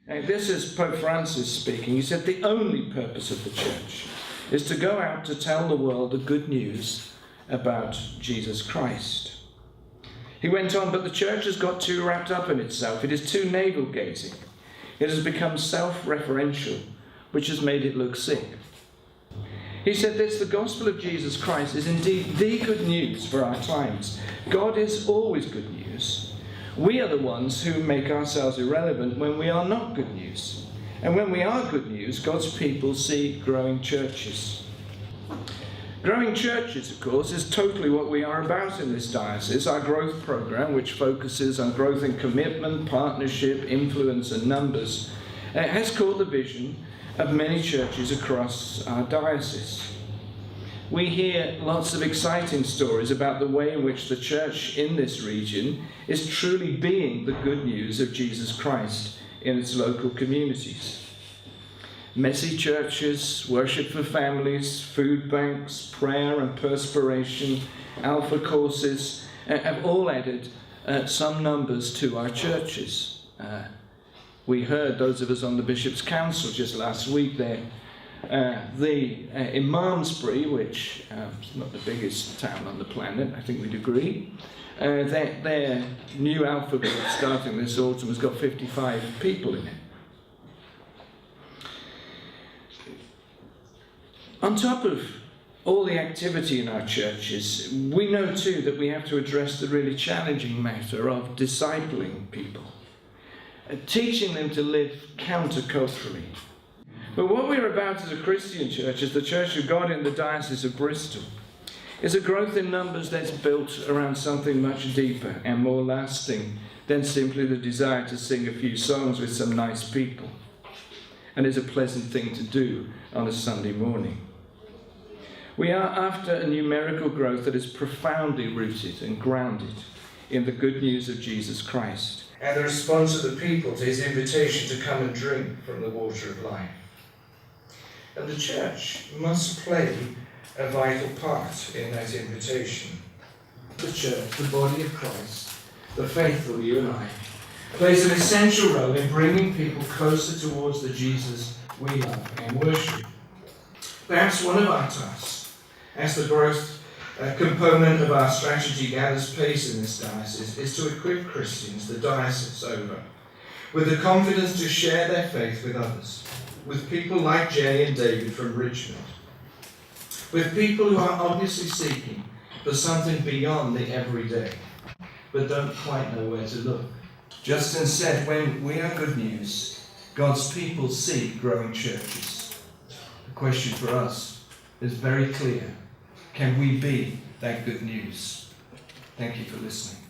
This is Pope Francis speaking. He said the only purpose of the church is to go out to tell the world the good news about Jesus Christ. He went on, but the church has got too wrapped up in itself. It is too navel-gazing. It has become self-referential, which has made it look sick. He said this: the gospel of Jesus Christ is indeed the good news for our times. God is always good news. We are the ones who make ourselves irrelevant when we are not good news. And when we are good news, God's people see growing churches. Growing churches, of course, is totally what we are about in this diocese. Our growth programme, which focuses on growth in commitment, partnership, influence and numbers, has caught the vision of many churches across our diocese. We hear lots of exciting stories about the way in which the church in this region is truly being the good news of Jesus Christ in its local communities. Messy churches, worship for families, food banks, prayer and perspiration, alpha courses have all added some numbers to our churches. We heard, those of us on the Bishop's Council just last week there, in Malmesbury, which is not the biggest town on the planet, I think we'd agree, their new alpha group starting this autumn has got 55 people in it. On top of all the activity in our churches, we know too that we have to address the really challenging matter of discipling people, teaching them to live counterculturally. But what we're about as a Christian church, as the Church of God in the Diocese of Bristol, is a growth in numbers that's built around something much deeper and more lasting than simply the desire to sing a few songs with some nice people, and is a pleasant thing to do on a Sunday morning. We are after a numerical growth that is profoundly rooted and grounded in the good news of Jesus Christ, and the response of the people to his invitation to come and drink from the water of life. And the church must play a vital part in that invitation. The church, the body of Christ, the faithful, you and I, plays an essential role in bringing people closer towards the Jesus we love and worship. Perhaps one of our tasks, as the growth component of our strategy gathers pace in this diocese, is to equip Christians the diocese over with the confidence to share their faith with others, with people like Jenny and David from Richmond, with people who are obviously seeking for something beyond the everyday, but don't quite know where to look. Justin said, when we are good news, God's people seek growing churches. The question for us is very clear. Can we be that good news? Thank you for listening.